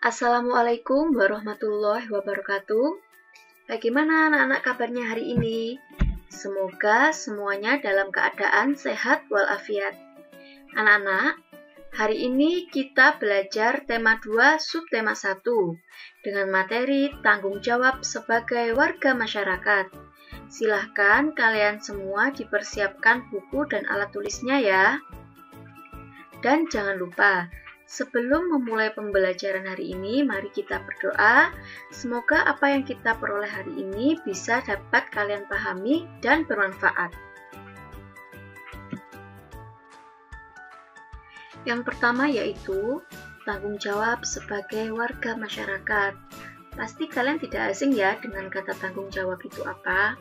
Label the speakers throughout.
Speaker 1: Assalamualaikum warahmatullahi wabarakatuh. Bagaimana anak-anak kabarnya hari ini? Semoga semuanya dalam keadaan sehat walafiat. Anak-anak, hari ini kita belajar tema 2 subtema 1 dengan materi tanggung jawab sebagai warga masyarakat. Silahkan kalian semua dipersiapkan buku dan alat tulisnya ya. Dan jangan lupa, sebelum memulai pembelajaran hari ini, mari kita berdoa. Semoga apa yang kita peroleh hari ini bisa dapat kalian pahami dan bermanfaat. Yang pertama yaitu tanggung jawab sebagai warga masyarakat. Pasti kalian tidak asing ya dengan kata tanggung jawab itu apa?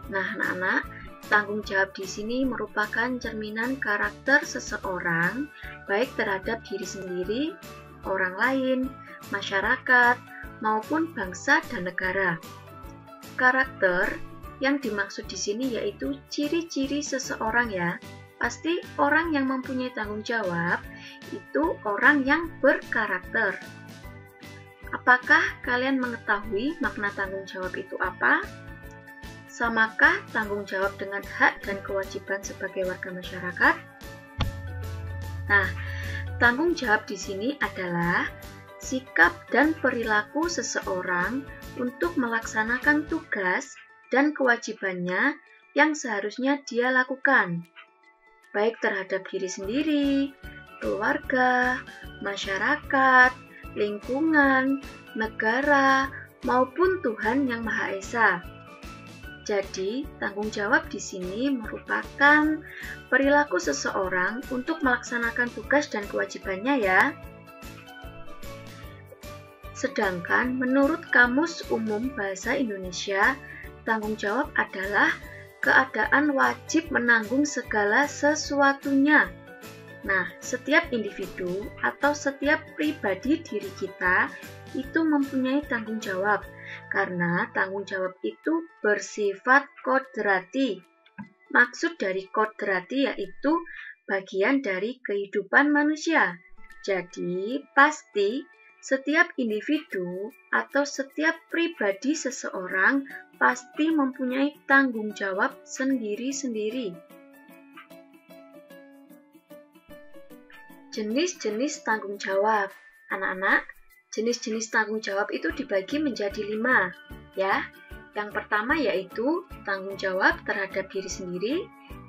Speaker 1: Nah, anak-anak, tanggung jawab di sini merupakan cerminan karakter seseorang, baik terhadap diri sendiri, orang lain, masyarakat, maupun bangsa dan negara. Karakter yang dimaksud di sini yaitu ciri-ciri seseorang ya. Pasti orang yang mempunyai tanggung jawab itu orang yang berkarakter. Apakah kalian mengetahui makna tanggung jawab itu apa? Samakah tanggung jawab dengan hak dan kewajiban sebagai warga masyarakat? Nah, tanggung jawab di sini adalah sikap dan perilaku seseorang untuk melaksanakan tugas dan kewajibannya yang seharusnya dia lakukan, baik terhadap diri sendiri, keluarga, masyarakat, lingkungan, negara, maupun Tuhan Yang Maha Esa. Jadi, tanggung jawab di sini merupakan perilaku seseorang untuk melaksanakan tugas dan kewajibannya ya. Sedangkan menurut Kamus Umum Bahasa Indonesia, tanggung jawab adalah keadaan wajib menanggung segala sesuatunya. Nah, setiap individu atau setiap pribadi diri kita itu mempunyai tanggung jawab, karena tanggung jawab itu bersifat kodrati. Maksud dari kodrati yaitu bagian dari kehidupan manusia. Jadi, pasti setiap individu atau setiap pribadi seseorang pasti mempunyai tanggung jawab sendiri-sendiri. Jenis-jenis tanggung jawab. Anak-anak, jenis-jenis tanggung jawab itu dibagi menjadi 5, ya. Yang pertama yaitu tanggung jawab terhadap diri sendiri,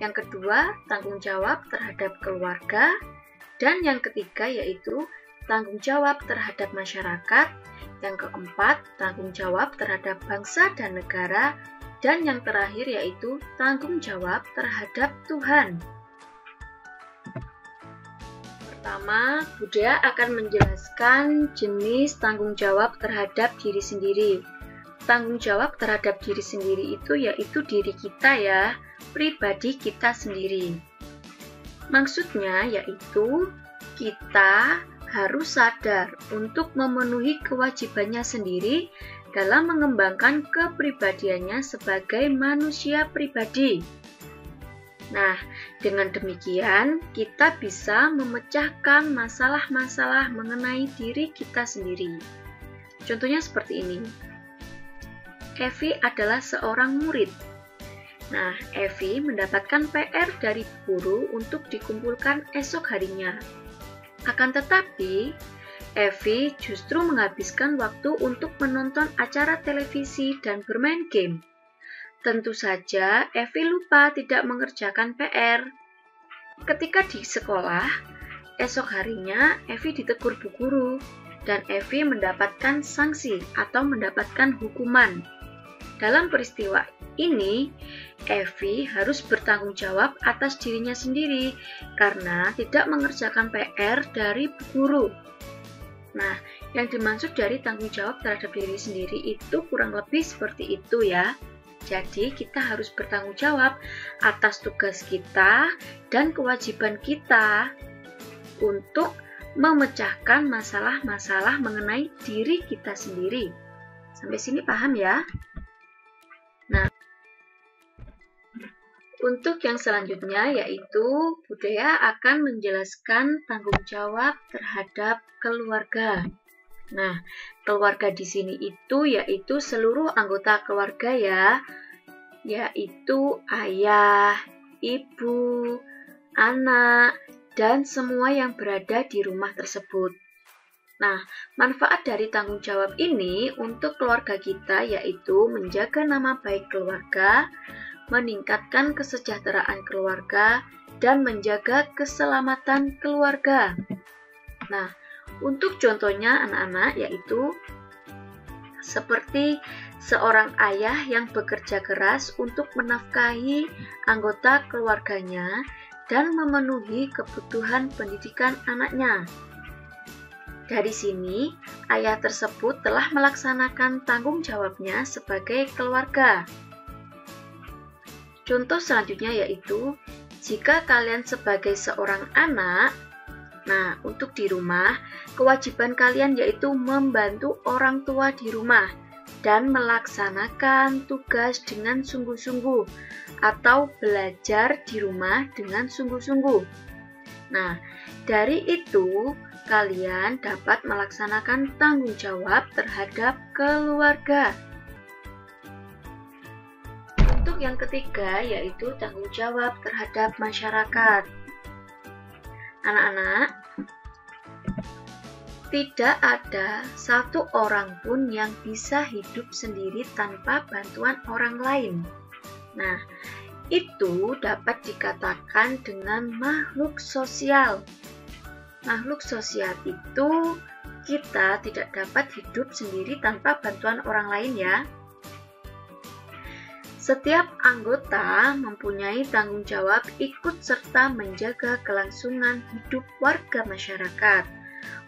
Speaker 1: yang kedua tanggung jawab terhadap keluarga, dan yang ketiga yaitu tanggung jawab terhadap masyarakat, yang keempat tanggung jawab terhadap bangsa dan negara, dan yang terakhir yaitu tanggung jawab terhadap Tuhan. Pertama, Buddha akan menjelaskan jenis tanggung jawab terhadap diri sendiri. Tanggung jawab terhadap diri sendiri itu yaitu diri kita ya, pribadi kita sendiri. Maksudnya yaitu kita harus sadar untuk memenuhi kewajibannya sendiri dalam mengembangkan kepribadiannya sebagai manusia pribadi. Nah, dengan demikian kita bisa memecahkan masalah-masalah mengenai diri kita sendiri. Contohnya seperti ini. Evi adalah seorang murid. Nah, Evi mendapatkan PR dari guru untuk dikumpulkan esok harinya. Akan tetapi, Evi justru menghabiskan waktu untuk menonton acara televisi dan bermain game. Tentu saja, Evi lupa tidak mengerjakan PR. Ketika di sekolah, esok harinya Evi ditegur bu guru, dan Evi mendapatkan sanksi atau mendapatkan hukuman. Dalam peristiwa ini, Evi harus bertanggung jawab atas dirinya sendiri karena tidak mengerjakan PR dari bu guru. Nah, yang dimaksud dari tanggung jawab terhadap diri sendiri itu kurang lebih seperti itu ya. Jadi, kita harus bertanggung jawab atas tugas kita dan kewajiban kita untuk memecahkan masalah-masalah mengenai diri kita sendiri. Sampai sini paham ya? Nah, untuk yang selanjutnya yaitu Buddha akan menjelaskan tanggung jawab terhadap keluarga. Nah, keluarga di sini itu yaitu seluruh anggota keluarga ya, yaitu ayah, ibu, anak, dan semua yang berada di rumah tersebut. Nah, manfaat dari tanggung jawab ini untuk keluarga kita yaitu menjaga nama baik keluarga, meningkatkan kesejahteraan keluarga, dan menjaga keselamatan keluarga. Nah, untuk contohnya anak-anak yaitu seperti seorang ayah yang bekerja keras untuk menafkahi anggota keluarganya dan memenuhi kebutuhan pendidikan anaknya. Dari sini, ayah tersebut telah melaksanakan tanggung jawabnya sebagai keluarga. Contoh selanjutnya yaitu, jika kalian sebagai seorang anak, nah untuk di rumah, kewajiban kalian yaitu membantu orang tua di rumah dan melaksanakan tugas dengan sungguh-sungguh atau belajar di rumah dengan sungguh-sungguh. Nah, dari itu, kalian dapat melaksanakan tanggung jawab terhadap keluarga. Untuk yang ketiga, yaitu tanggung jawab terhadap masyarakat. Anak-anak, tidak ada satu orang pun yang bisa hidup sendiri tanpa bantuan orang lain. Nah, itu dapat dikatakan dengan makhluk sosial. Makhluk sosial itu kita tidak dapat hidup sendiri tanpa bantuan orang lain ya. Setiap anggota mempunyai tanggung jawab ikut serta menjaga kelangsungan hidup warga masyarakat.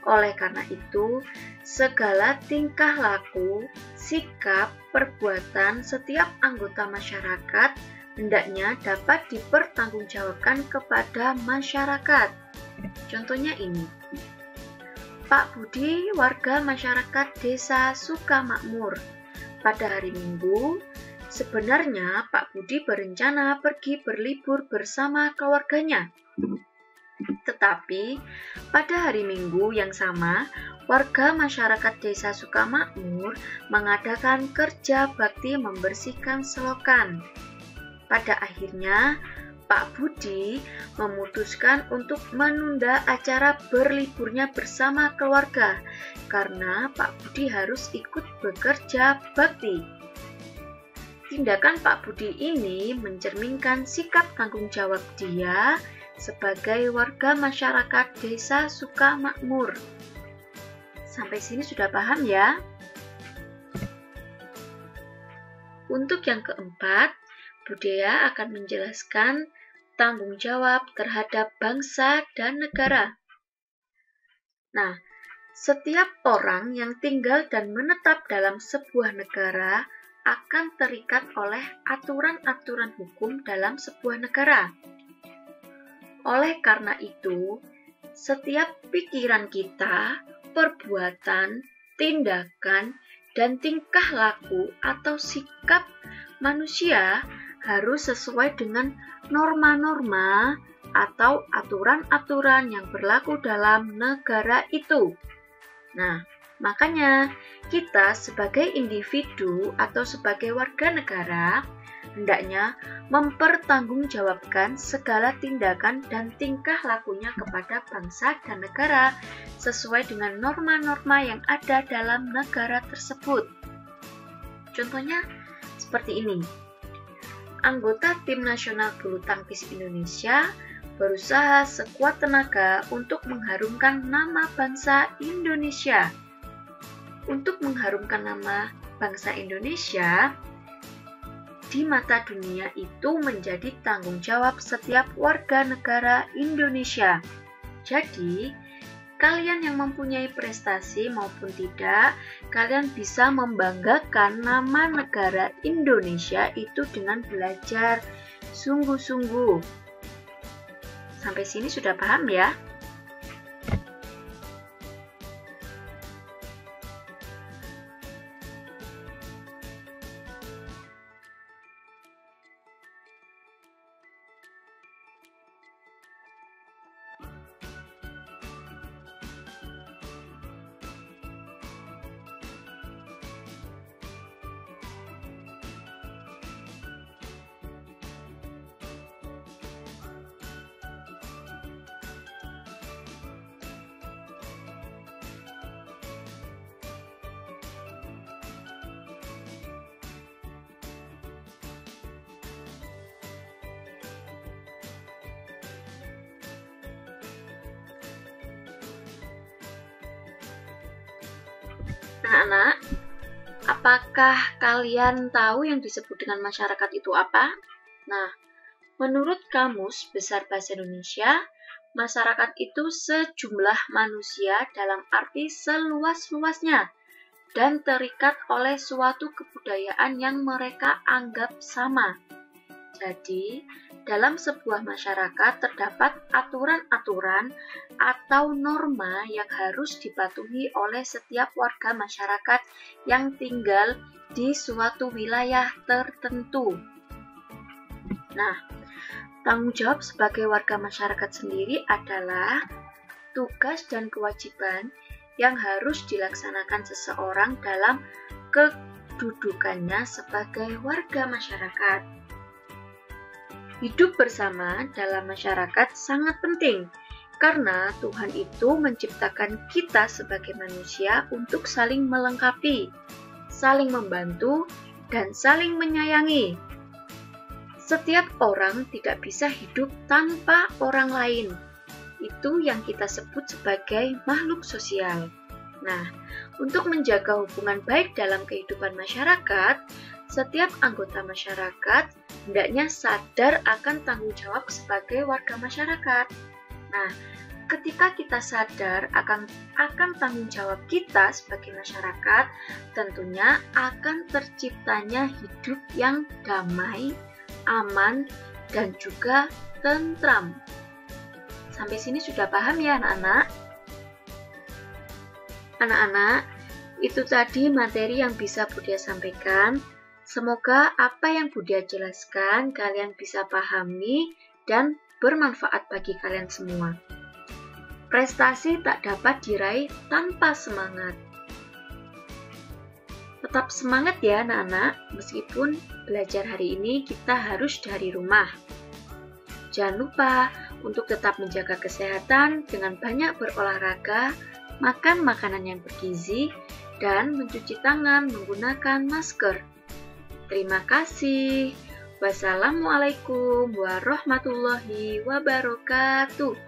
Speaker 1: Oleh karena itu, segala tingkah laku, sikap, perbuatan setiap anggota masyarakat hendaknya dapat dipertanggungjawabkan kepada masyarakat. Contohnya ini, Pak Budi, warga masyarakat Desa Sukamakmur. Pada hari Minggu, sebenarnya Pak Budi berencana pergi berlibur bersama keluarganya. Tetapi, pada hari Minggu yang sama, warga masyarakat Desa Sukamakmur mengadakan kerja bakti membersihkan selokan. Pada akhirnya, Pak Budi memutuskan untuk menunda acara berliburnya bersama keluarga karena Pak Budi harus ikut bekerja bakti. Tindakan Pak Budi ini mencerminkan sikap tanggung jawab dia sebagai warga masyarakat Desa Sukamakmur. Sampai sini sudah paham ya? Untuk yang keempat, Budaya akan menjelaskan tanggung jawab terhadap bangsa dan negara. Nah, setiap orang yang tinggal dan menetap dalam sebuah negara akan terikat oleh aturan-aturan hukum dalam sebuah negara. Oleh karena itu, setiap pikiran kita, perbuatan, tindakan, dan tingkah laku atau sikap manusia harus sesuai dengan norma-norma atau aturan-aturan yang berlaku dalam negara itu. Nah, makanya kita sebagai individu atau sebagai warga negara hendaknya mempertanggungjawabkan segala tindakan dan tingkah lakunya kepada bangsa dan negara sesuai dengan norma-norma yang ada dalam negara tersebut. Contohnya seperti ini. Anggota tim nasional bulu tangkis Indonesia berusaha sekuat tenaga untuk mengharumkan nama bangsa Indonesia. Untuk mengharumkan nama bangsa Indonesia di mata dunia itu menjadi tanggung jawab setiap warga negara Indonesia. Jadi, kalian yang mempunyai prestasi maupun tidak, kalian bisa membanggakan nama negara Indonesia itu dengan belajar sungguh-sungguh. Sampai sini sudah paham ya? Anak-anak, apakah kalian tahu yang disebut dengan masyarakat itu apa? Nah, menurut Kamus Besar Bahasa Indonesia, masyarakat itu sejumlah manusia dalam arti seluas-luasnya dan terikat oleh suatu kebudayaan yang mereka anggap sama. Jadi, dalam sebuah masyarakat terdapat aturan-aturan atau norma yang harus dipatuhi oleh setiap warga masyarakat yang tinggal di suatu wilayah tertentu. Nah, tanggung jawab sebagai warga masyarakat sendiri adalah tugas dan kewajiban yang harus dilaksanakan seseorang dalam kedudukannya sebagai warga masyarakat. Hidup bersama dalam masyarakat sangat penting, karena Tuhan itu menciptakan kita sebagai manusia untuk saling melengkapi, saling membantu, dan saling menyayangi. Setiap orang tidak bisa hidup tanpa orang lain. Itu yang kita sebut sebagai makhluk sosial. Nah, untuk menjaga hubungan baik dalam kehidupan masyarakat, setiap anggota masyarakat hendaknya sadar akan tanggung jawab sebagai warga masyarakat. Nah, ketika kita sadar akan tanggung jawab kita sebagai masyarakat, tentunya akan terciptanya hidup yang damai, aman, dan juga tentram. Sampai sini sudah paham ya anak-anak? Anak-anak, itu tadi materi yang bisa Budia sampaikan. Semoga apa yang Budia jelaskan kalian bisa pahami dan bermanfaat bagi kalian semua. Prestasi tak dapat diraih tanpa semangat. Tetap semangat ya anak-anak, meskipun belajar hari ini kita harus dari rumah. Jangan lupa untuk tetap menjaga kesehatan dengan banyak berolahraga, makan makanan yang bergizi, dan mencuci tangan menggunakan masker. Terima kasih. Wassalamualaikum warahmatullahi wabarakatuh.